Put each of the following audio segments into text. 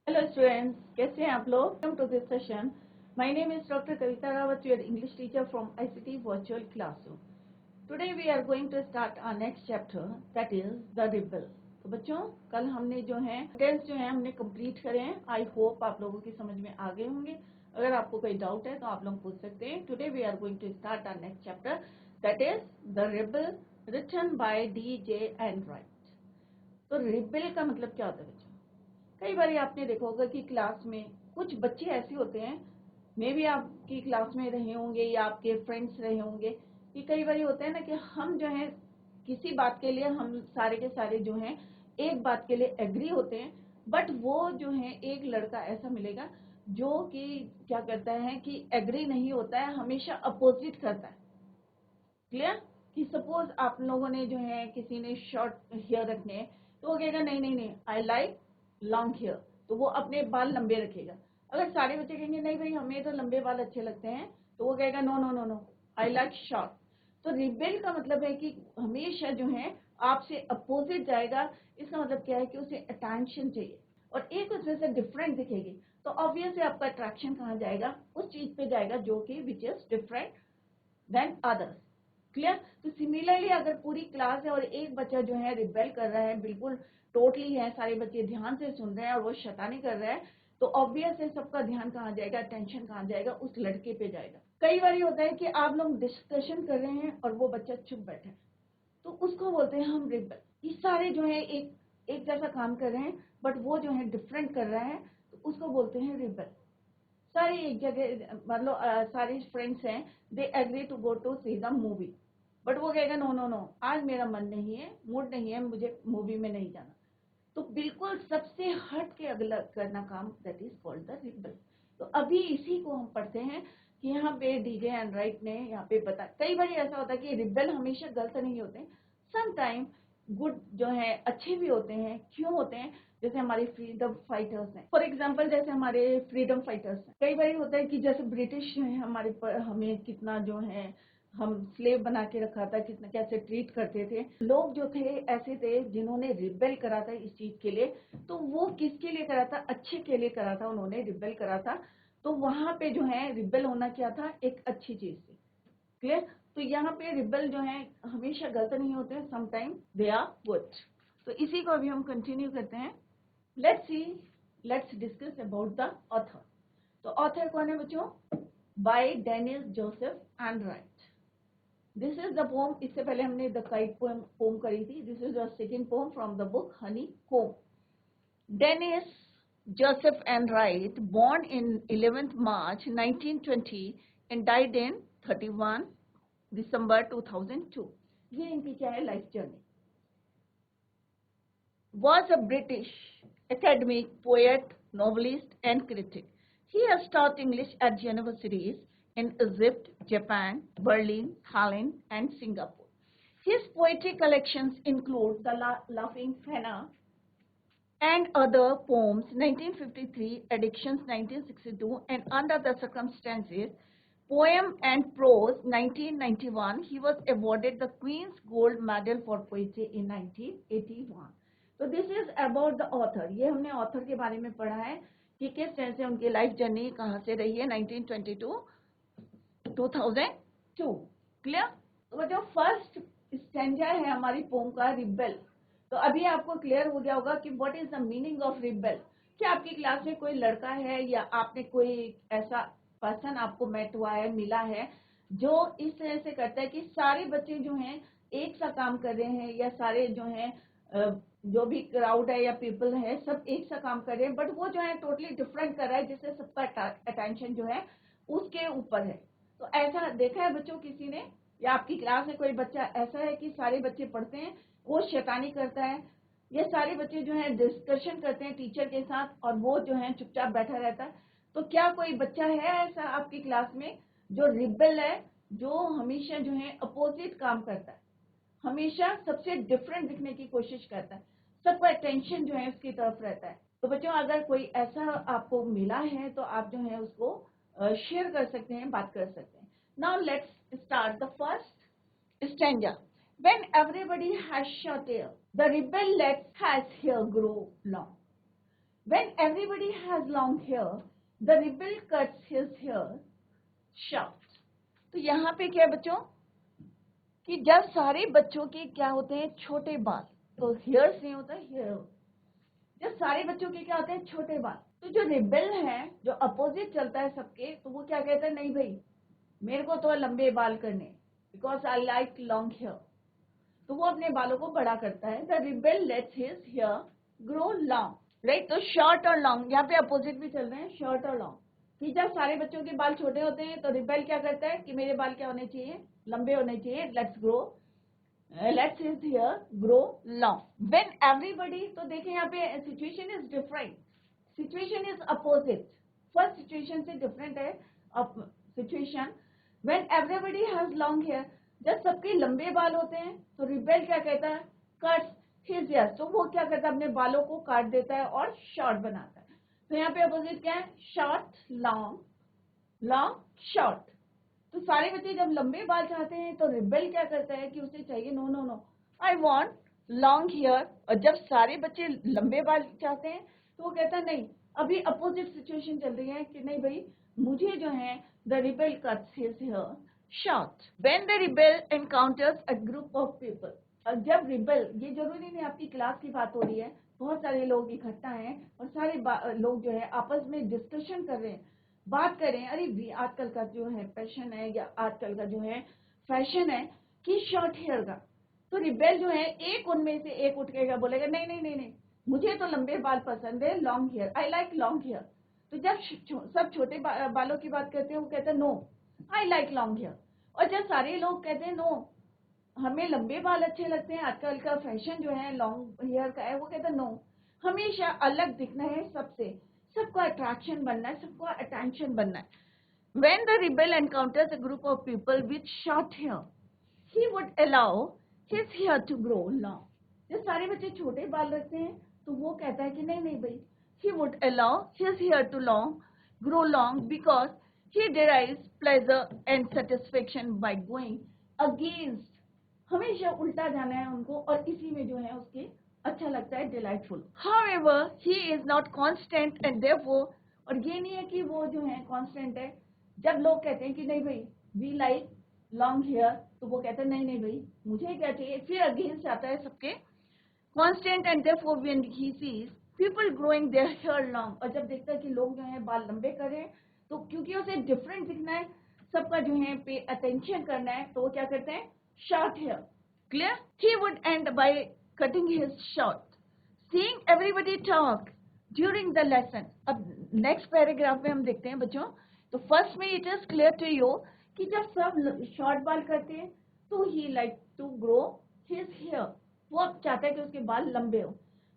Hello students, कैसे हैं आप लोग? Welcome to this session. My name is doctor Kavita Rawat, your English teacher from ICT virtual classroom. Today we are going to start our next chapter, that is the rebel. तो बच्चों, कल हमने जो है टेंस जो है हमने कंप्लीट करे हैं। आई होप आप लोगों की समझ में आ गए होंगे। अगर आपको कोई डाउट है तो आप लोग पूछ सकते हैं। Today we are going to start our next chapter, that is the rebel, written by DJ Enright. तो रिबल का मतलब क्या होता है बच्चों? कई बार आपने देखा होगा कि क्लास में कुछ बच्चे ऐसे होते हैं, मे भी आपकी क्लास में रहे होंगे या आपके फ्रेंड्स रहे होंगे, कि कई बार होता है ना कि हम जो है किसी बात के लिए हम सारे के सारे जो हैं एक बात के लिए एग्री होते हैं, बट वो जो है एक लड़का ऐसा मिलेगा जो कि क्या करता है कि एग्री नहीं होता है, हमेशा अपोजिट करता है। क्लियर? कि सपोज आप लोगों ने जो है किसी ने शॉर्ट हेयर रखने हैं, तो वो कहेगा नहीं नहीं नहीं, आई लाइक लॉन्ग हेयर, तो वो अपने बाल लंबे रखेगा। अगर सारे बच्चे कहेंगे नहीं भाई हमें तो लंबे बाल अच्छे लगते हैं, तो वो कहेगा no no no no, I like short. तो रिबेल का मतलब है कि हमेशा जो है आपसे अपोजिट जाएगा। इसका मतलब क्या है कि उसे अटेंशन चाहिए और एक उसमें से डिफरेंट दिखेगी, तो ऑब्वियसली आपका अट्रैक्शन कहाँ जाएगा? उस चीज पे जाएगा जो कि which is different than others. Clear? तो सिमिलरली अगर पूरी क्लास है और एक बच्चा जो है रिबेल कर रहा है, बिल्कुल टोटली है, सारे बच्चे ध्यान से सुन रहे हैं और वो शैतानी कर रहा है, तो ऑब्वियस है सबका ध्यान कहाँ जाएगा, अटेंशन कहाँ जाएगा? उस लड़के पे जाएगा। कई बार होता है कि आप लोग डिस्कशन कर रहे हैं और वो बच्चा चुप बैठा है, तो उसको बोलते हैं हम रिबेल। ये सारे जो है एक एक जैसा काम कर रहे हैं, बट वो जो है डिफरेंट कर रहा है, तो उसको बोलते हैं रिबेल। सारी एक जगह मतलब सारी फ्रेंड्स हैं, they agree to go to see the movie, but वो कहेगा नो नो नो, आज मेरा मन नहीं है, मूड नहीं है, मुझे मूवी में नहीं जाना। तो बिल्कुल सबसे हट के अगला करना काम, that is called the rebel. तो अभी इसी को हम पढ़ते हैं कि यहाँ पे DJ एंड्राइट ने यहाँ पे बता, कई बार ऐसा होता है कि रिबल हमेशा गलत नहीं होते, सम टाइम गुड जो है अच्छे भी होते हैं। क्यों होते हैं? जैसे हमारे फ्रीडम फाइटर्स हैं, फॉर एग्जांपल जैसे हमारे फ्रीडम फाइटर्स हैं। कई बार होता है कि जैसे ब्रिटिश हमारे पर हमें कितना जो है हम स्लेव बना के रखा था, कितना कैसे ट्रीट करते थे। लोग जो थे ऐसे थे जिन्होंने रिबेल करा था इस चीज के लिए, तो वो किसके लिए करा था? अच्छे के लिए करा था, उन्होंने रिबेल करा था। तो वहां पे जो है रिबेल होना क्या था? एक अच्छी चीज थी। क्लियर? तो यहाँ पे रिबल जो है हमेशा गलत नहीं होते, समटाइम दे आर गुड। तो इसी को अभी हम कंटिन्यू करते हैं। Let's see, let's discuss about the author. तो ऑथर कौन है बच्चों? By Dennis Joseph Enright. This is the poem. इससे पहले हमने द काइट पोम करी थी। This is the second poem from the book Honeycomb. Dennis Joseph Enright, born in 11th March 1920 and died in 31 December 2002. ये इनकी क्या है life journey? Was a British academic, poet, novelist, and critic. He has taught English at universities in Egypt, Japan, Berlin, Thailand, and Singapore. His poetry collections include The Laughing Fena and Other Poems, 1953, Editions, 1962, and Under the Circumstances, Poem and Prose, 1991. He was awarded the Queen's Gold Medal for Poetry in 1981. तो this is about the author. ये हमने author के बारे में पढ़ा है कि किस तरह से उनकी लाइफ जर्नी कहाँ से रही है, 1922 2002। क्लियर? तो जो फर्स्ट स्टैंजा है हमारी पोम का, रिबेल। तो अभी आपको क्लियर हो गया होगा कि what is the meaning of rebel. क्या आपकी क्लास में कोई लड़का है या आपने कोई ऐसा पर्सन आपको मेट हुआ है, मिला है, जो इस तरह से करता है कि सारे बच्चे जो हैं एक सा काम कर रहे हैं, या सारे जो हैं जो भी क्राउड है या पीपल है सब एक सा काम कर रहे हैं, बट वो जो है टोटली डिफरेंट कर रहा है, जिससे सबका अटेंशन जो है उसके ऊपर है। तो ऐसा देखा है बच्चों किसी ने? या आपकी क्लास में कोई बच्चा ऐसा है कि सारे बच्चे पढ़ते हैं, वो शैतानी करता है, ये सारे बच्चे जो है डिस्कशन करते हैं टीचर के साथ और वो जो है चुपचाप बैठा रहता है? तो क्या कोई बच्चा है ऐसा आपकी क्लास में जो रिबेल है, जो हमेशा जो है अपोजिट काम करता है, हमेशा सबसे डिफरेंट दिखने की कोशिश करता है, सबका अटेंशन जो है उसकी तरफ रहता है? तो बच्चों अगर कोई ऐसा आपको मिला है तो आप जो है उसको शेयर कर सकते हैं, बात कर सकते हैं। Now let's start the first stanza. When everybody has short hair, the rebel lets his hair grow long. When everybody has long hair, the rebel cuts his hair short. तो यहाँ पे क्या है बच्चों कि जब सारे बच्चों के क्या होते हैं छोटे बाल, तो हेयर्स नहीं होता हेयर, जब सारे बच्चों के क्या होते हैं छोटे बाल, तो जो रिबेल है जो अपोजिट चलता है सबके, तो वो क्या कहता है नहीं भाई मेरे को तो लंबे बाल करने, because I like long hair, तो वो अपने बालों को बड़ा करता है. The rebel lets his hair grow long, right. तो शॉर्ट और लॉन्ग यहाँ पे अपोजिट भी चल रहे हैं, शॉर्ट और लॉन्ग. कि जब सारे बच्चों के बाल छोटे होते हैं तो रिबेल क्या करता है कि मेरे बाल क्या होने चाहिए, लंबे होने चाहिए. Lets his hair grow long. When everybody, तो देखें यहाँ पे situation is different, situation is opposite. First situation से डिफरेंट है situation. When everybody has long hair, जब सबके लंबे बाल होते हैं तो रिबेल क्या कहता है कट्स हिज हेयर, तो वो क्या करता है अपने बालों को काट देता है और शॉर्ट बनाता है. तो यहाँ पे अपोजिट क्या है, शॉर्ट लॉन्ग, लॉन्ग शॉर्ट. तो सारे बच्चे जब लंबे बाल चाहते हैं तो रिबेल क्या करता है कि उसे चाहिए no no no I want long hair. और जब सारे बच्चे लंबे बाल चाहते हैं तो वो कहता है नहीं, अभी अपोजिट सिचुएशन चल रही है कि नहीं भाई मुझे जो है the rebel cuts his hair short. When the rebel encounters a group of people, और जब रिबेल, ये जरूरी नहीं आपकी क्लास की बात हो रही है, बहुत सारे लोग इकट्ठा हैं और सारे लोग जो है आपस में डिस्कशन कर रहे हैं, बात करें अरे आजकल का जो है पैशन है या आजकल का जो है फैशन है कि शॉर्ट हेयर का. तो रिबेल जो है एक उनमें से एक उठ के बोलेगा नहीं नहीं नहीं नहीं मुझे तो लंबे बाल पसंद है, long hair, I like long hair. तो जब सब छोटे बालों की बात करते हैं वो कहते हैं no I like long hair. और जब सारे लोग कहते हैं नो हमें लंबे बाल अच्छे लगते हैं, आजकल का फैशन जो है लॉन्ग हेयर का है, वो कहते हैं नो हमेशा अलग दिखना है सबसे, सबको अट्रैक्शन बनना है, सबको अटेंशन बनना है. When the rebel encounters a group of people with short hair, he would allow his hair to grow long. जब सारे बच्चे छोटे बाल रखते हैं तो वो कहता है कि नहीं नहीं भाई, he would allow his hair to grow long because he derives pleasure and satisfaction by going against. हमेशा उल्टा जाना है उनको और इसी में जो है उसके अच्छा लगता है, delightful. However, he is not constant and therefore, और ये नहीं है कि वो जो है कांस्टेंट है. जब लोग कहते हैं कि नहीं भाई वी लाइक लॉन्ग हेयर, तो वो कहते हैं नहीं नहीं भाई मुझे क्या चाहिए, फिर अगेंस्ट आता है सबके. Constant and therefore when he sees people growing their hair long, और जब देखता है कि लोग जो है बाल लंबे कर रहे हैं तो क्योंकि उसे डिफरेंट दिखना है, सबका जो है पे अटेंशन करना है, तो वो क्या करते हैं short hair. Clear. He would end by cutting his short. Seeing everybody talk during the lesson. अब नेक्स्ट पैराग्राफ में हम देखते हैं बच्चों. तो फर्स्ट में it is clear to you कि जब सब शॉर्ट बाल करते हैं तो he like to grow his hair, वो अब चाहता है कि उसके बाल लंबे हो.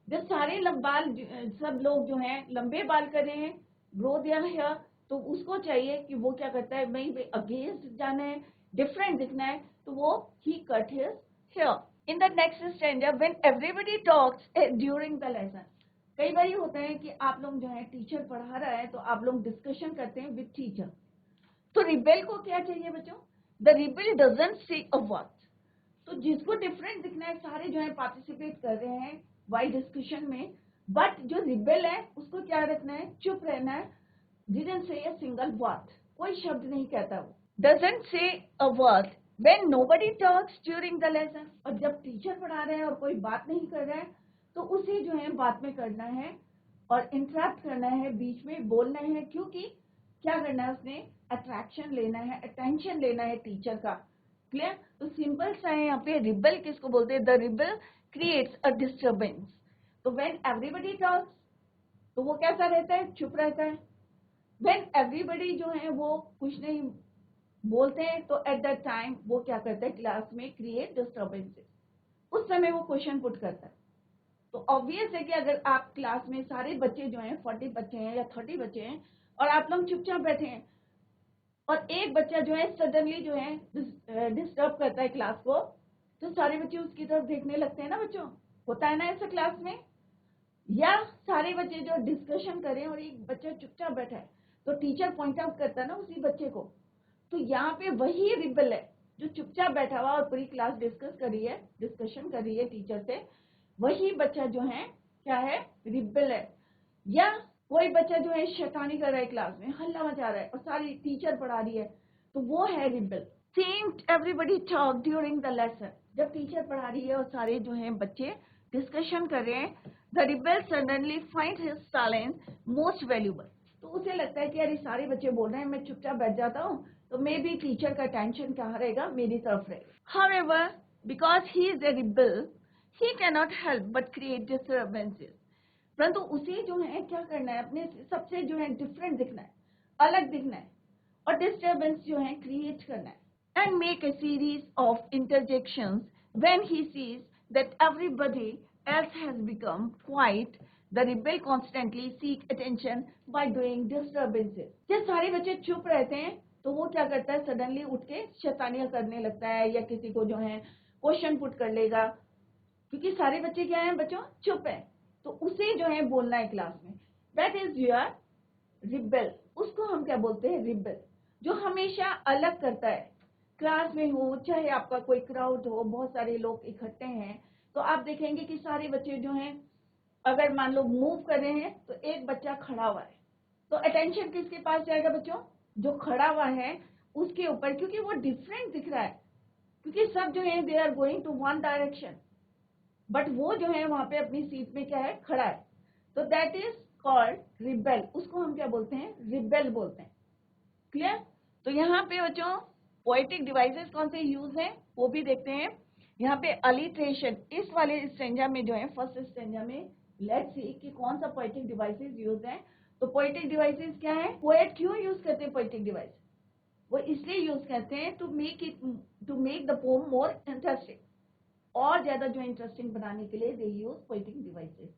जब सारे बाल सब लोग जो हैं लंबे बाल कर रहे हैं ग्रो देयर हेयर, तो उसको चाहिए कि वो क्या करता है नहीं भाई अगेंस्ट जाना है, डिफरेंट दिखना है, तो वो he cut his hair. In the next stanza, when everybody talks during the lesson, कई बार ये होता है कि आप लोग जो है टीचर पढ़ा रहा है तो आप लोग डिस्कशन करते हैं विद टीचर. तो रिबेल को क्या चाहिए बच्चों, the rebel doesn't see a word. तो जिसको डिफरेंट दिखना है सारे जो है पार्टिसिपेट कर रहे हैं वाई डिस्कशन में, बट जो रिबेल है उसको क्या रखना है, चुप रहना है. Didn't say a single word, कोई शब्द नहीं कहता वो. Doesn't say a word when nobody talks during the lesson, और जब टीचर पढ़ा रहे हैं और कोई बात नहीं कर रहा है तो उसे जो है बात में करना है और इंटरप्ट करना है, बीच में बोलना है, क्योंकि क्या करना है उसने अट्रैक्शन लेना है, अटेंशन लेना है टीचर का. क्लियर. तो सिंपल सा है यहाँ पे रिबेल किसको बोलते हैं, the rebel creates a disturbance. तो व्हेन एवरीबॉडी टॉक्स तो वो कैसा रहता है, चुप रहता है. व्हेन एवरीबॉडी जो है वो कुछ नहीं बोलते हैं तो एट दैट टाइम वो क्या करता है क्लास में क्रिएट डिस्टर्बेंसेस, उस समय वो क्वेश्चन पुट करता है. तो ऑब्वियस है कि अगर आप क्लास में सारे बच्चे जो हैं 40 बच्चे हैं या 30 बच्चे हैं और आप लोग चुपचाप बैठे हैं और एक बच्चा जो है सडनली जो है डिस्टर्ब करता है क्लास को, तो सारे बच्चे उसकी तरफ देखने लगते हैं ना बच्चों, होता है ना ऐसा क्लास में. या सारे बच्चे जो डिस्कशन करें और एक बच्चा चुपचाप बैठा है तो टीचर पॉइंट आउट करता है ना उसी बच्चे को. तो यहाँ पे वही रिबेल है जो चुपचाप बैठा हुआ और पूरी क्लास डिस्कशन कर रही है टीचर से, वही बच्चा जो है क्या है, रिबेल है. या कोई बच्चा जो है शैतानी कर रहा है क्लास में, हल्ला मचा रहा है और सारी टीचर पढ़ा रही है, तो वो है rebel. Same everybody talk during the lesson, जब टीचर पढ़ा रही है और सारे जो है बच्चे डिस्कशन कर रहे हैं, the rebel suddenly find his silence most valuable, तो उसे लगता है कि यार सारे बच्चे बोल रहे हैं, मैं चुपचाप बैठ जाता हूँ, तो मे बी टीचर का टेंशन कहाँ रहेगा, मेरी तरफ रहेगा। However because he is a rebel he can not help but create disturbances, परंतु उसे जो है क्या करना है, अपने सबसे जो है डिफरेंट दिखना है, अलग दिखना है और डिस्टर्बेंस जो है क्रिएट करना है, and make a series of interjections when he seize that everybody else has become quite, the rebel constantly seek attention by doing disturbances. जब सारे बच्चे चुप रहते हैं तो वो क्या करता है, सडनली उठ के शैतानियां करने लगता है या किसी को जो है क्वेश्चन पुट कर लेगा, क्योंकि सारे बच्चे क्या हैं बच्चों, चुप है, तो उसे जो है बोलना है क्लास में। दैट इज योर रिबेल, उसको हम क्या बोलते हैं, रिबेल, जो हमेशा अलग करता है। क्लास में हो चाहे आपका कोई क्राउड हो, बहुत सारे लोग इकट्ठे हैं, तो आप देखेंगे कि सारे बच्चे जो हैं, अगर मान लो मूव कर रहे हैं तो एक बच्चा खड़ा हुआ है, तो अटेंशन किसके पास जाएगा बच्चों, जो खड़ा हुआ है उसके ऊपर, क्योंकि वो डिफरेंट दिख रहा है, क्योंकि सब जो है they are going to one direction, but वो जो है वहां पे अपनी सीट में क्या है, खड़ा है, तो दैट इज कॉल्ड रिबेल, उसको हम क्या बोलते हैं, रिबेल बोलते हैं। क्लियर। तो यहाँ पे बच्चों पोएटिक डिवाइसेस कौन से यूज हैं वो भी देखते हैं। यहाँ पे अलिट्रेशन, इस वाले स्टेंजा में जो है, फर्स्ट स्टेंजा में, लेट्स सी कि कौन सा पोएटिक डिवाइसेस यूज है। तो पोएटिक डिवाइसेस क्या है, पोएट क्यों यूज करते हैं पोएटिक डिवाइस, वो इसलिए यूज करते हैं to make the poem more interesting, और ज्यादा जो इंटरेस्टिंग बनाने के लिए दे यूज पोएटिक डिवाइसेस।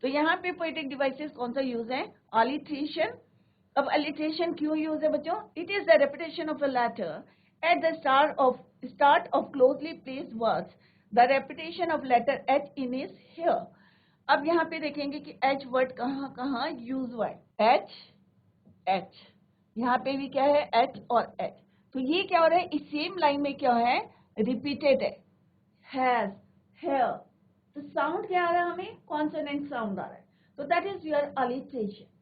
तो यहाँ पे पोएटिक डिवाइसेस कौन सा यूज है, अलिट्रेशन। अब अलिट्रेशन क्यों यूज है बच्चों, it is the repetition of a letter at the start of closely placed words, the repetition of letter H in is here. अब यहाँ पे देखेंगे कि एच वर्ड कहाँ कहाँ यूज हुआ है, एच एच, यहाँ पे भी क्या है, एच और एच, तो ये क्या हो रहा है, इस सेम लाइन में क्या है, रिपीटेड है, has, here, तो साउंड क्या आ रहा है हमें, कॉन्सोनेंट साउंड आ रहा है, तो that is your alliteration.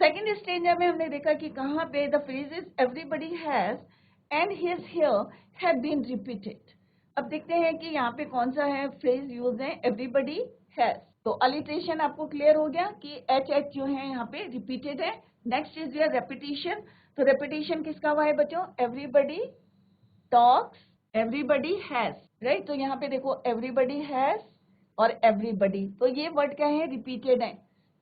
Second stanza में हमने देखा कि कहाँ पे the phrases everybody has and his hair have been repeated. अब देखते हैं कि यहाँ पे कौन सा है फ्रेज यूज है, एवरीबडी हैज। तो अलिट्रेशन आपको क्लियर हो गया कि एच एच जो है यहाँ पे रिपीटेड है। नेक्स्ट इज योर रेपिटेशन, तो रेपिटेशन किसका हुआ है बच्चों, everybody talks, everybody has, right. तो यहाँ पे देखो एवरीबडी हैज और एवरीबडी, तो ये वर्ड क्या है, रिपीटेड है।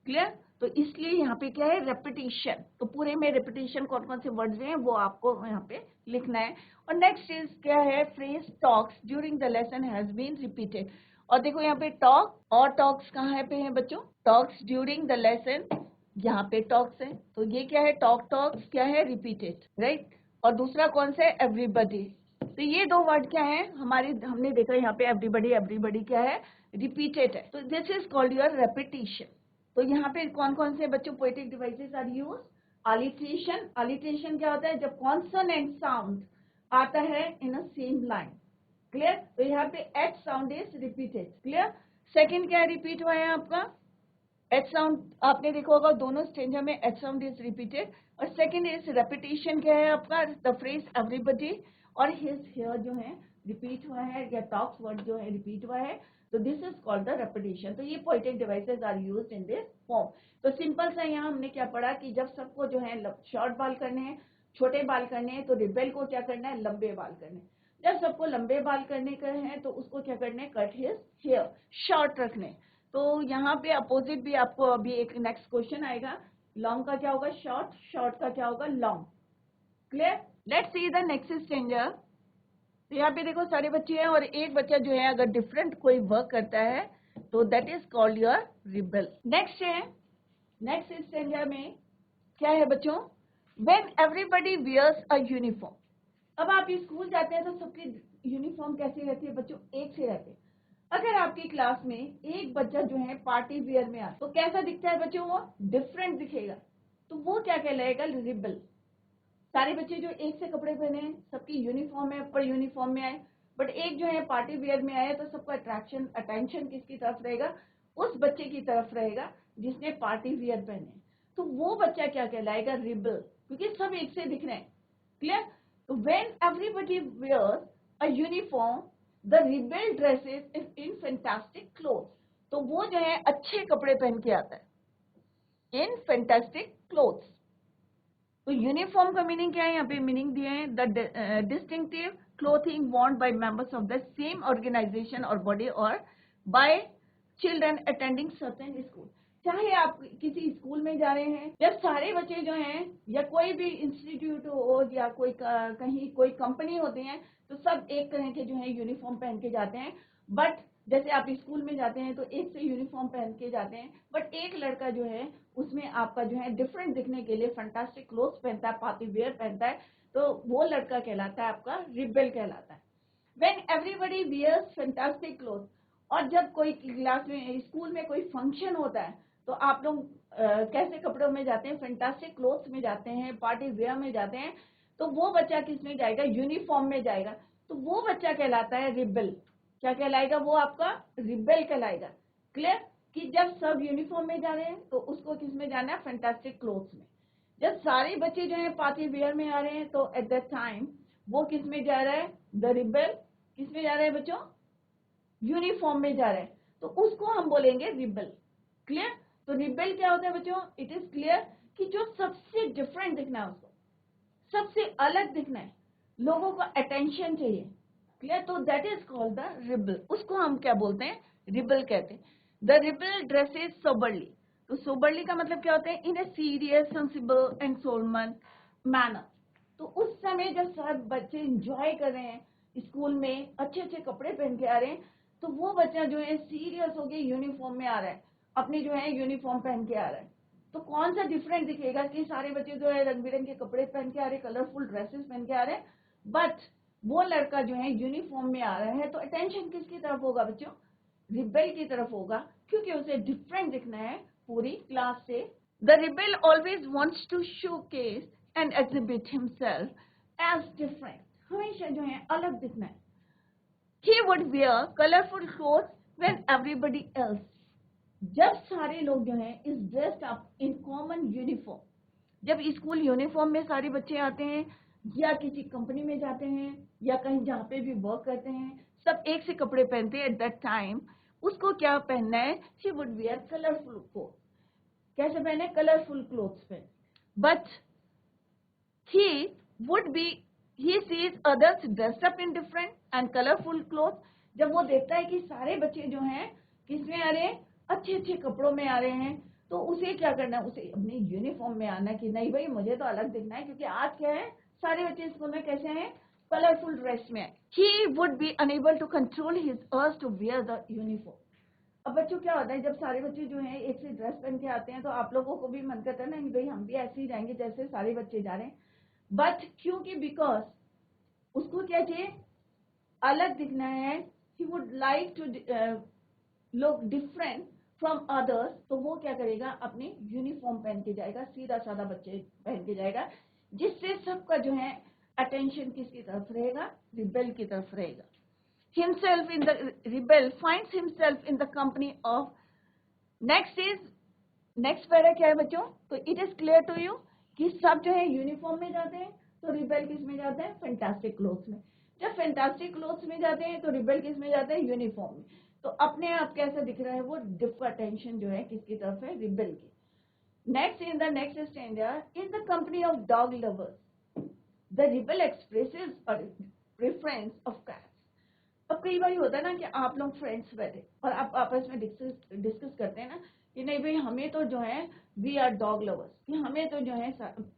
क्लियर। तो इसलिए यहाँ पे क्या है, रेपिटेशन। तो पूरे में रेपिटेशन कौन कौन से वर्ड्स हैं वो आपको यहाँ पे लिखना है। और नेक्स्ट इज क्या है, phrase talks during the lesson has been repeated. और देखो यहाँ पे टॉक और टॉक्स कहाँ पे हैं बच्चों, टॉक्स ड्यूरिंग द लेसन, यहाँ पे टॉक्स है, तो ये क्या है, टॉक टॉक्स क्या है, रिपीटेड, राइट। और दूसरा कौन सा है, एवरीबडी। तो ये दो वर्ड क्या है हमारी, हमने देखा यहाँ पे एवरीबडी, एवरीबडी क्या है, रिपीटेड है, तो this is called your repetition. तो यहाँ पे कौन कौन से बच्चों poetic devices are use, alliteration. Alliteration क्या होता है, जब कॉन्सोनेंट साउंड आता है in a same line. Clear. तो यहाँ पे H sound is repeated. Clear. Second क्या रिपीट हुआ है आपका, एच साउंड, आपने देखा होगा दोनों स्टेंजा में एच साउंड इज रिपीटेड। और सेकंड इज रेपिटेशन, क्या है आपका, द फ्रेज एवरीबडी और हिज हियर जो है रिपीट हुआ है, या टॉक्स वर्ड जो है रिपीट हुआ है, तो this is called the repetition. तो ये poetic devices are used in this form. तो सिंपल सा यहाँ हमने क्या पढ़ा कि जब सबको जो है शॉर्ट बाल करने हैं, छोटे बाल करने हैं, तो रिबेल को क्या करना है, लंबे बाल करने हैं। जब सबको लंबे बाल करने का है तो उसको क्या करना है, कट हिज हेयर, शॉर्ट रखने। तो यहाँ पे अपोजिट भी आपको अभी एक नेक्स्ट क्वेश्चन आएगा, लॉन्ग का क्या होगा, शॉर्ट, शॉर्ट का क्या होगा, long. Clear. Let's see the next stanza. तो यहाँ पे देखो सारे बच्चे हैं और एक बच्चा जो है अगर डिफरेंट कोई वर्क करता है तो that is called your rebel. Next है, नेक्स्ट स्टेंजा में क्या है बच्चों, when everybody wears a uniform. अब आप स्कूल जाते हैं तो सबकी यूनिफॉर्म कैसी रहती है बच्चों, एक से रहती है। अगर आपकी क्लास में एक बच्चा जो है पार्टी वियर में आए तो कैसा दिखता है बच्चों, वो डिफरेंट दिखेगा, तो वो क्या कहलाएगा, रिबेल। सारे बच्चे जो एक से कपड़े पहने हैं, सबकी यूनिफॉर्म है, पर यूनिफॉर्म में आए, बट एक जो है पार्टी वियर में आया, तो सबका अट्रैक्शन, अटेंशन किसकी तरफ रहेगा, उस बच्चे की तरफ रहेगा जिसने पार्टी वियर पहने, तो वो बच्चा क्या कहलाएगा, रिबल, क्योंकि सब एक से दिख रहे हैं। क्लियर? तो when everybody wears a uniform the rebel dresses in fantastic clothes, तो वो जो है अच्छे कपड़े पहन के आता है इन फैंटास्टिक क्लोथ्स। तो यूनिफॉर्म का मीनिंग क्या है, यहाँ पे मीनिंग दिए हैं, the distinctive clothing worn by members of the same organization or body or by children attending certain school। चाहे आप किसी स्कूल में जा रहे हैं, जब सारे बच्चे जो हैं या कोई भी इंस्टीट्यूट हो या कोई कहीं कोई कंपनी होती है, तो सब एक तरह के जो है यूनिफॉर्म पहन के जाते हैं। बट जैसे आप स्कूल में जाते हैं तो एक से यूनिफॉर्म पहन के जाते हैं, बट एक लड़का जो है उसमें आपका जो है डिफरेंट दिखने के लिए फैंटास्टिक क्लोथ्स पहनता है, पार्टी वेयर पहनता है, तो वो लड़का कहलाता है आपका रिबेल कहलाता है। When everybody wears fantastic cloth, और जब कोई क्लास में स्कूल में कोई फंक्शन होता है तो आप लोग कैसे कपड़ों में जाते हैं, फैंटास्टिक क्लोथ्स में जाते हैं, पार्टी वेयर में जाते हैं, तो वो बच्चा किस में जाएगा, यूनिफॉर्म में जाएगा, तो वो बच्चा कहलाता है रिबेल। क्या कहलाएगा, वो आपका रिबेल कहलाएगा। क्लियर? कि जब सब यूनिफॉर्म में जा रहे हैं तो उसको किस में जाना है, फैंटास्टिक क्लोथ्स में। जब सारे बच्चे जो है पार्टी वेयर में आ रहे हैं तो एट दैट टाइम वो किस में जा रहा है, द रिबेल किस में जा रहा है बच्चों, यूनिफॉर्म में जा रहा है, तो उसको हम बोलेंगे रिबेल। क्लियर? तो रिबेल क्या होता है बच्चों, इट इज क्लियर कि जो सबसे डिफरेंट दिखना है, उसको सबसे अलग दिखना है, लोगों का अटेंशन चाहिए। क्लियर? तो that is called the rebel, उसको हम क्या बोलते हैं, रिबेल कहते हैं। द रिबेल ड्रेसेस सोबरली, तो सोबरली का मतलब क्या होता है, in a serious sensible and solemn manner. तो उस समय जब सब बच्चे एंजॉय कर रहे हैं स्कूल में, अच्छे अच्छे कपड़े पहन के आ रहे हैं, तो वो बच्चा जो है सीरियस होके यूनिफॉर्म में आ रहा है, अपनी जो है यूनिफॉर्म पहन के आ रहा है, तो कौन सा डिफरेंट दिखेगा कि सारे बच्चे जो है रंग बिरंगे कपड़े पहन के आ रहे, कलरफुल ड्रेसेस पहन के आ रहे हैं, बट वो लड़का जो है यूनिफॉर्म में आ रहा है, तो अटेंशन किसकी तरफ होगा बच्चों, रिबेल की तरफ होगा, क्योंकि उसे डिफरेंट दिखना है पूरी क्लास से। The rebel always wants to showcase and exhibit himself as different, हमेशा जो है अलग दिखना है। He would wear colorful clothes when everybody else, जब सारे लोग जो हैं is dressed up in common uniform, जब स्कूल यूनिफॉर्म में सारे बच्चे आते हैं या किसी कंपनी में जाते हैं या कहीं जहाँ पे भी वर्क करते हैं, सब एक से कपड़े पहनते हैं, एट दैट टाइम उसको क्या पहनना है, she would wear colourful cloth. कैसे पहने, कलरफुल क्लोथ्स पहने। But he would be, he sees others dressed up in different and colorful clothes, जब वो देखता है कि सारे बच्चे जो हैं किसमें आ रहे हैं, अच्छे अच्छे कपड़ों में आ रहे हैं, तो उसे क्या करना है, उसे अपनी यूनिफॉर्म में आना कि नहीं भाई मुझे तो अलग दिखना है, क्योंकि आज क्या है, सारे बच्चे स्कूल में कैसे हैं, कलरफुल ड्रेस में है। He would be unable to control his urge to wear the uniform। अब बच्चों क्या होता है, जब सारे बच्चे जो हैं एक से ड्रेस पहन के आते हैं तो आप लोगों को भी मन करता है ना, भाई हम भी ऐसे ही जाएंगे जैसे सारे बच्चे जा रहे हैं, बट क्योंकि बिकॉज उसको क्या चाहिए, अलग दिखना है, he would like to look different from others, तो वो क्या करेगा, अपनी यूनिफॉर्म पहन के जाएगा, सीधा साधा बच्चे पहन के जाएगा, जिससे सबका जो है अटेंशन किसकी तरफ रहेगा, रिबेल की तरफ रहेगा। himself in the rebel finds himself in the company of, next para क्या है बच्चों, तो it is clear to you कि सब जो है यूनिफॉर्म में जाते हैं, तो रिबेल किस में जाते हैं, फैंटास्टिक क्लोथ्स में। जब फैंटास्टिक क्लोथ्स में जाते हैं तो रिबेल किस में जाते हैं, यूनिफॉर्म में। तो अपने आप कैसा दिख रहा है, वो डिफर अटेंशन जो है किसकी तरफ है, रिबेल की। Next in the next standard, in the company of dog lovers the rebel expresses preference of cats. अब कई बार होता है ना कि आप लोग फ्रेंड्स बैठे और आप आपस में डिस्कस करते हैं ना कि नहीं भाई हमें तो जो है वी आर डॉग लवर्स, कि हमें तो जो है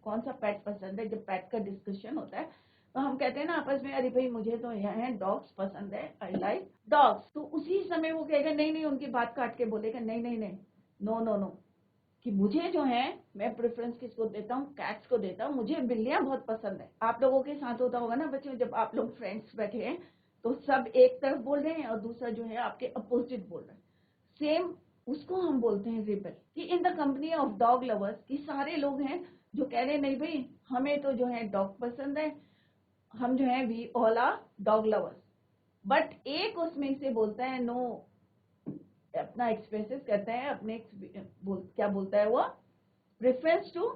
कौन सा पेट पसंद है। जब पेट का डिस्कशन होता है तो हम कहते हैं ना आपस में, अरे भाई मुझे तो यहाँ डॉग्स पसंद है, आई लाइक डॉग्स। तो उसी समय वो कहेगा नहीं नहीं, उनकी बात काट के बोलेगा नहीं नहीं नहीं, नो नो नो, कि मुझे जो है मैं प्रेफरेंस किसको देता हूँ, कैट्स को देता हूँ, मुझे बिल्लियां बहुत पसंद है। आप लोगों के साथ होता होगा ना बच्चों, जब आप लोग फ्रेंड्स बैठे हैं तो सब एक तरफ बोल रहे हैं और दूसरा जो है आपके अपोजिट बोल रहा है, सेम उसको हम बोलते हैं रिबेल। कि इन the company of dog lovers, कि सारे लोग हैं जो कह रहे हैं नहीं भाई हमें तो जो है डॉग पसंद है, हम जो है we all are dog lovers, but एक उसमें से बोलता है नो, अपना एक्सप्रेसेस करते हैं, अपने क्या बोलता है वो, प्रेफरेंस टू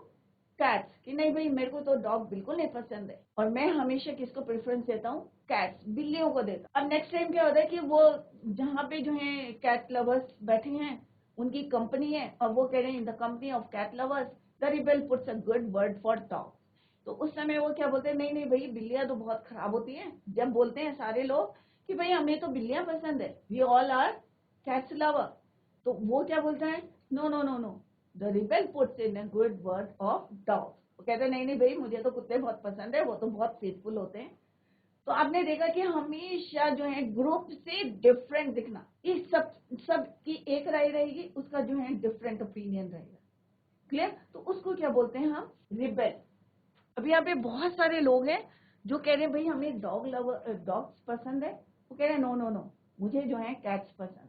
कैट्स, कि नहीं भाई मेरे को तो डॉग बिल्कुल नहीं पसंद है, और मैं हमेशा किसको प्रेफरेंस देता हूँ, कैट्स, बिल्लियों को देता हूँ। अब नेक्स्ट टाइम क्या होता है कि वो जहाँ पे जो है कैट लवर्स बैठे हैं, उनकी कंपनी है, और वो कह रहे हैं in the company of cat lovers the rebel puts a good word for dog. तो उस समय वो क्या बोलते हैं, नहीं नहीं भाई बिल्लियां तो बहुत खराब होती हैं। जब बोलते हैं सारे लोग कि भाई हमें तो बिल्लियां पसंद है, we all are cats lover, तो वो क्या बोलता है, no no no no, the rebel puts in a good word of dog. वो कहते हैं नहीं नहीं भाई मुझे तो कुत्ते बहुत पसंद है, वो तो बहुत फेथफुल होते हैं। तो आपने देखा कि हमेशा जो है ग्रुप से डिफरेंट दिखना, इस सब की एक राय रहेगी, उसका जो है डिफरेंट ओपिनियन रहेगा। क्लियर? तो उसको क्या बोलते हैं हम, रिबेल। अब यहाँ पे बहुत सारे लोग हैं जो कह रहे हैं भाई हमें डॉग्स पसंद है, वो कह रहे हैं नो नो नो, मुझे जो है कैट्स पसंद।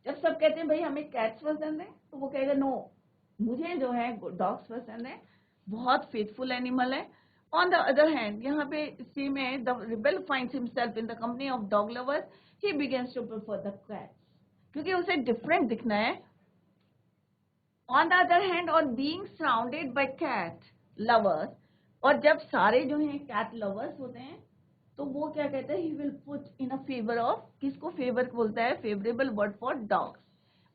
जब सब कहते हैं भाई हमें कैट्स पसंद है, तो वो कहेगा नो, मुझे जो है डॉग्स पसंद है, बहुत फेथफुल एनिमल है। ऑन द अदर हैंड, यहाँ पे सी में the rebel finds himself in the company of dog lovers, he begins to prefer the cats, क्योंकि उसे डिफरेंट दिखना है। ऑन द अदर हैंड, और being surrounded by cat lovers, और जब सारे जो हैं कैट लवर्स होते हैं, तो वो क्या कहते हैं, he will put in a favour of, किसको फेवर बोलता है, फेवरेबल वर्ड फॉर डॉग्स।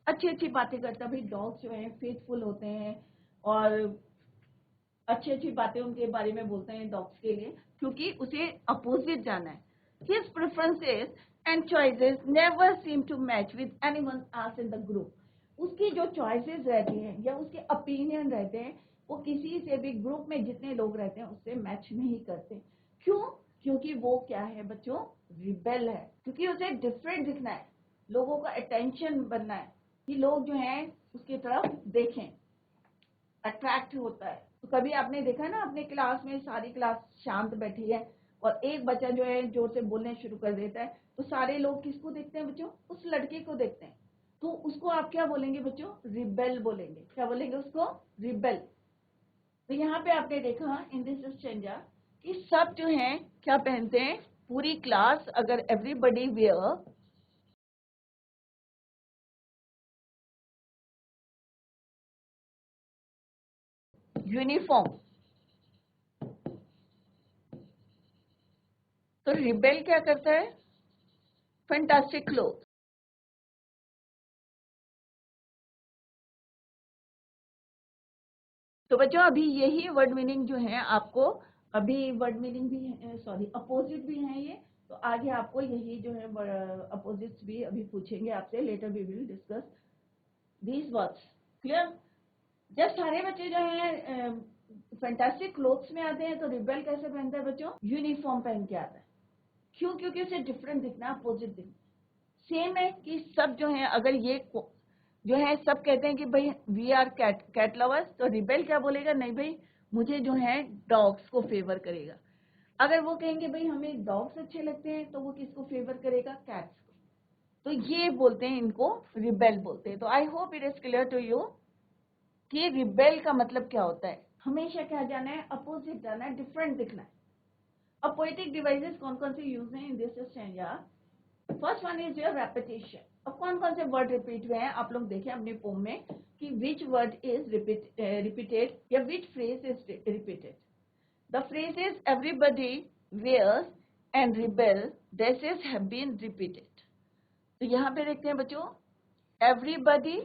अच्छी अच्छी बातें करता है, भाई डॉग्स जो है फेथफुल होते हैं, और अच्छी अच्छी बातें उनके बारे में बोलते हैं डॉग्स के लिए, क्योंकि उसे अपोजिट जाना है। His preferences and choices never seem to match with anyone else in the group. उसकी जो चॉइसेस रहती हैं या उसके ओपिनियन रहते हैं, वो किसी से भी ग्रुप में जितने लोग रहते हैं उससे मैच नहीं करते। क्यों? क्योंकि वो क्या है बच्चों, रिबेल है, क्योंकि उसे डिफरेंट दिखना है, लोगों का अटेंशन बनना है, कि लोग जो हैं उसकी तरफ देखें, अट्रैक्ट होता है। तो कभी आपने देखा ना अपने क्लास में सारी क्लास शांत बैठी है, और एक बच्चा जो है जोर से बोलने शुरू कर देता है, तो सारे लोग किसको देखते हैं बच्चों, उस लड़के को देखते हैं। तो उसको आप क्या बोलेंगे बच्चों, रिबेल बोलेंगे। क्या बोलेंगे उसको, रिबेल। तो यहाँ पे आपने देखा इन दिस स्टैंजा कि सब जो हैं क्या पहनते हैं, पूरी क्लास, अगर एवरीबडी वेयर यूनिफॉर्म, तो रिबेल क्या करता है, फैंटास्टिक क्लोथ। तो बच्चों अभी यही वर्ड मीनिंग जो है आपको, अभी वर्ड मीनिंग भी है, सॉरी अपोजिट भी है ये, तो आगे आपको यही जो है अपोजिट्स भी अभी पूछेंगे आपसे, later we will discuss these words. Clear? जब सारे बच्चे जो है फैंटास्टिक क्लोथ्स में आते हैं, तो रिबेल कैसे पहनता है बच्चों, यूनिफॉर्म पहन के आता है। क्यों? क्योंकि उसे डिफरेंट दिखना, अपोजिट दिखना। सेम है कि सब जो है, अगर ये जो है सब कहते हैं कि भाई वी आर कैट लवर्स, तो रिबेल क्या बोलेगा, नहीं भाई मुझे जो है डॉग्स को फेवर करेगा। अगर वो कहेंगे भाई हमें डॉग्स अच्छे लगते हैं, तो वो किसको फेवर करेगा, कैट्स को। तो ये बोलते हैं, इनको रिबेल बोलते हैं। तो I hope it is clear to you कि रिबेल का मतलब क्या होता है, हमेशा क्या जाना है, अपोजिट जाना है, डिफरेंट दिखना है। अब पोएटिक डिवाइसेस कौन कौन से यूज हैं in this stanza. First one is your repetition. अब कौन कौन से वर्ड रिपीट हुए हैं आप लोग देखें अपने पोम में, कि विच वर्ड इज रिपीटेड या which phrase is repeated. The phrase is everybody wears and rebel dresses have been repeated. तो यहाँ पे देखते हैं बच्चों, एवरीबडी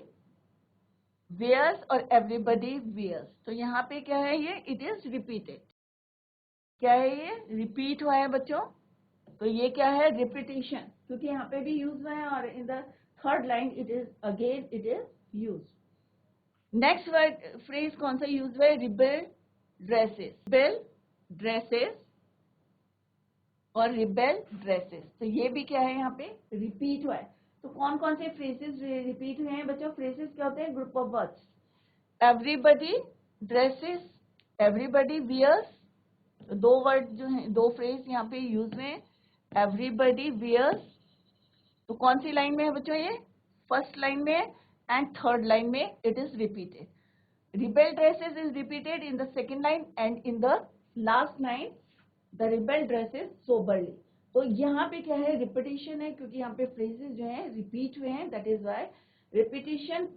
वेयर्स और एवरीबडी वेयर्स, तो यहाँ पे क्या है, ये इट इज रिपीटेड। क्या है ये, रिपीट हुआ है बच्चों, तो ये क्या है, रिपीटेशन, क्योंकि यहाँ पे भी यूज हुआ है, और in the third line it is again it is use. Next word phrase कौन सा यूज हुआ है, रिबेल ड्रेसेस, रिबेल ड्रेसेस और रिबेल ड्रेसेस, तो ये भी क्या है, यहाँ पे रिपीट हुआ है। तो कौन कौन से फ्रेजेस रिपीट हुए हैं बच्चों, फ्रेजेस क्या होते हैं, group of words. Everybody dresses, everybody wears, दो वर्ड जो है, दो फ्रेज यहाँ पे यूज हुए हैं, एवरीबडी वियर्स। तो कौन सी लाइन में है बच्चों, ये फर्स्ट लाइन में है, एंड थर्ड लाइन में it is repeated. Rebel dresses is repeated in the second line, and in the last line the rebel dresses soberly. तो यहाँ पे क्या है, रिपीटेशन है, क्योंकि यहाँ पे फ्रेजेस जो है रिपीट हुए हैं, that is why repetition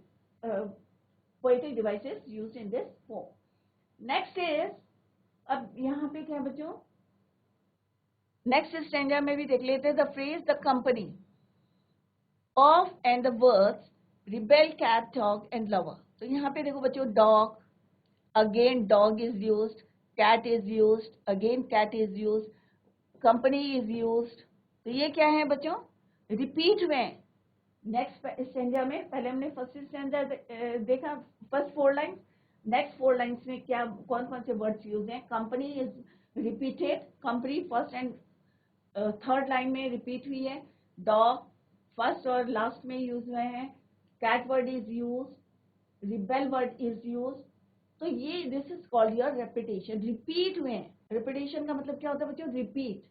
poetic devices used in this poem. Next is, अब यहाँ पे क्या बच्चों, नेक्स्ट स्टैंजा में भी देख लेते हैं. The phrase the company of and the words rebel, cat, dog and lover. तो यहाँ पे देखो बच्चों, dog, again dog is used, cat is used, again cat is used, company is used. तो ये क्या है बच्चों, रिपीट में. नेक्स्ट स्टैंजा में पहले हमने फर्स्ट स्टैंजा देखा, फर्स्ट 4 लाइन. नेक्स्ट 4 लाइन्स में क्या, कौन कौन से वर्ड्स यूज हैं. Company is repeated, company first and third line में रिपीट हुई है. डॉग फर्स्ट और लास्ट में यूज हुए हैं. Cat word is use, rebel word is use. तो ये this is called your repetition. Repeat हुए हैं. रेपिटेशन का मतलब क्या होता है बच्चों, repeat.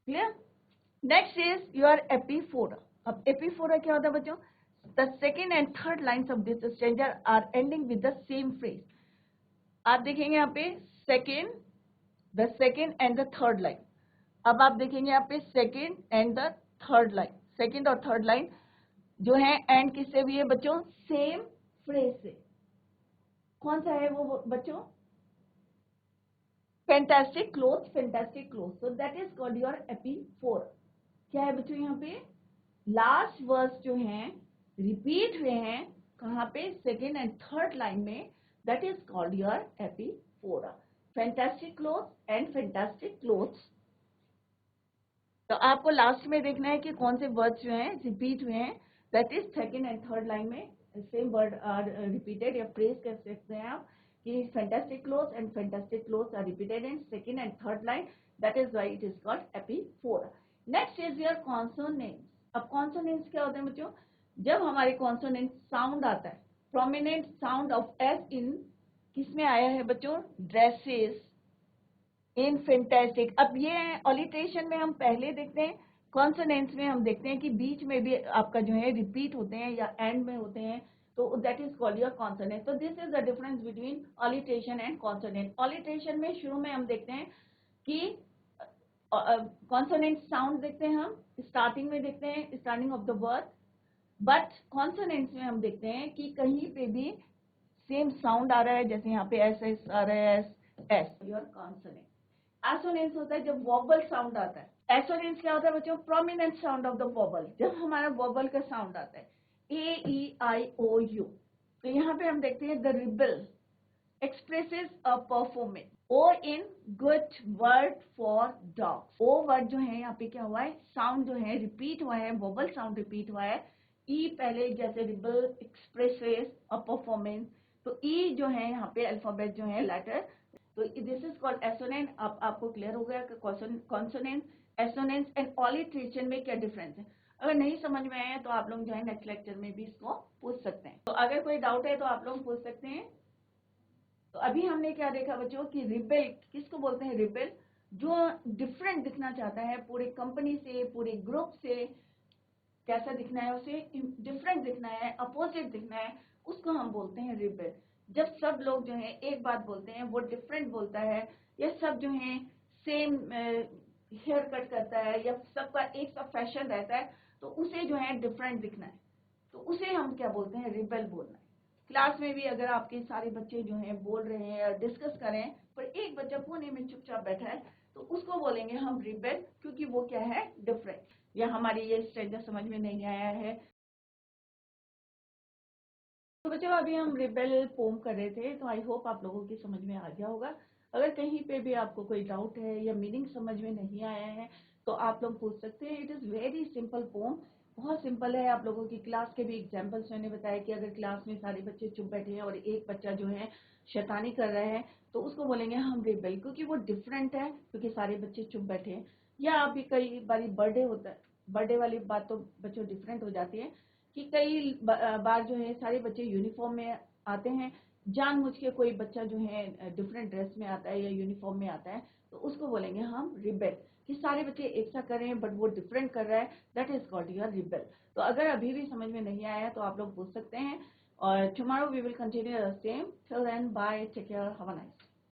Clear. Next is your epiphora. अब एपीफोरा क्या होता है बच्चों, the second and third lines of this stanza are ending with the same phrase. आप देखेंगे यहाँ पे second, the second and the third line. अब आप देखेंगे यहाँ पे second and the third line. Second और थर्ड लाइन जो है एंड किससे भी है बच्चों, सेम फ्रेज से. कौन सा है वो बच्चों, fantastic cloth, fantastic cloth. So that is called your epiphora. क्या है बच्चों, यहाँ पे लास्ट वर्स जो हैं रिपीट हुए हैं. कहाँ पे, सेकेंड एंड थर्ड लाइन में. That is called your epiphora. Fantastic cloth and fantastic clothes. तो आपको लास्ट में देखना है कि कौन से वर्ड्स जो हैं रिपीट हुए हैं. That is second and third line में सेम वर्ड आर रिपीटेड. या फ्रेज कह सकते हैं आप कि fantastic clothes and fantastic clothes are repeated in second and third line. That is why it is called epiphora. Next is your consonants. अब consonants क्या होते हैं बच्चों, जब हमारे कॉन्सोनेंट साउंड आता है, प्रोमिनेंट साउंड ऑफ एस इन किसमें आया है बच्चों, ड्रेसेस, इन फैंटास्टिक. अब ये ऑलिट्रेशन में हम पहले देखते हैं, कॉन्सोनेंट्स में हम देखते हैं कि बीच में भी आपका जो है रिपीट होते हैं या एंड में होते हैं. तो that is called your consonant. तो this is the difference between alliteration and consonant. Alliteration में शुरू में हम देखते हैं कि कॉन्सोनेंट साउंड देखते हैं, हम स्टार्टिंग में देखते हैं, starting of the word. But consonants में हम देखते हैं कि कहीं पे भी सेम साउंड आ रहा है. जैसे यहाँ पे एस एस आ रहा है, S S, your consonant. Assonance होता है जब वॉबल साउंड आता है. एसोनेंस क्या होता है बच्चों, prominent sound of the vowel. जब हमारा वॉबल का साउंड आता है, ए ई आई ओ यू. तो यहाँ पे हम देखते हैं the rebel expresses a performance. ओ in good word for dog. ओ वर्ड जो है यहाँ पे क्या हुआ है, साउंड जो है रिपीट हुआ है, वॉबल साउंड रिपीट हुआ है. ई पहले जैसे रिबल एक्सप्रेसेस अ परफॉर्मेंस. तो ई जो है यहाँ पे अल्फाबेट जो है लेटर. तो दिस इज कॉल्ड एसोनेंट. अब आपको क्लियर हो गया कि कॉन्सोनेंट, एसोनेंस एंड ऑलिट्रेशन में क्या डिफरेंस है. अगर नहीं समझ में आया तो आप लोग जो है नेक्स्ट लेक्चर में भी इसको पूछ सकते हैं. तो अगर कोई डाउट है तो आप लोग पूछ सकते हैं. तो अभी हमने क्या देखा बच्चों कि रिबेल किसको बोलते हैं, रिबेल जो डिफरेंट दिखना चाहता है पूरे कंपनी से, पूरे ग्रुप से. कैसा दिखना है, उसे डिफरेंट दिखना है, अपोजिट दिखना है, उसको हम बोलते हैं रिबेल. जब सब लोग जो है एक बात बोलते हैं, वो डिफरेंट बोलता है, या सब जो है सेम हेयर कट करता है, या सबका एक सा फैशन रहता है, तो उसे जो है डिफरेंट दिखना है, तो उसे हम क्या बोलते हैं, रिबेल बोलना है. क्लास में भी अगर आपके सारे बच्चे जो हैं बोल रहे हैं या डिस्कस कर रहे हैं, पर एक बच्चा कोने में चुपचाप बैठा है, तो उसको बोलेंगे हम रिबेल, क्योंकि वो क्या है, डिफरेंट. या हमारी ये स्ट्रेंजर समझ में नहीं आया है. तो बच्चों अभी हम रिबेल पोम कर रहे थे, तो आई होप आप लोगों की समझ में आ गया होगा. अगर कहीं पे भी आपको कोई डाउट है या मीनिंग समझ में नहीं आया है तो आप लोग पूछ सकते हैं. It is very simple poem, बहुत सिंपल है. आप लोगों की क्लास के भी एग्जाम्पल्स मैंने बताया कि अगर क्लास में सारे बच्चे चुप बैठे हैं और एक बच्चा जो है शैतानी कर रहे हैं, तो उसको बोलेंगे हम रिबेल, क्योंकि वो डिफरेंट है, क्योंकि सारे बच्चे चुप बैठे हैं. या अभी कई बारी बर्थडे होता है, बर्थडे वाली बात तो बच्चों डिफरेंट हो जाती है कि कई बार जो है सारे बच्चे यूनिफॉर्म में आते हैं, जानबूझ के कोई बच्चा जो है डिफरेंट ड्रेस में आता है या यूनिफॉर्म में आता है, तो उसको बोलेंगे हम रिबेल, कि सारे बच्चे एक सा कर रहे हैं बट वो डिफरेंट कर रहा है. That is called your rebel. तो अगर अभी भी समझ में नहीं आया तो आप लोग पूछ सकते हैं. और tomorrow we will continue the same. Till then bye, take care, have a nice day.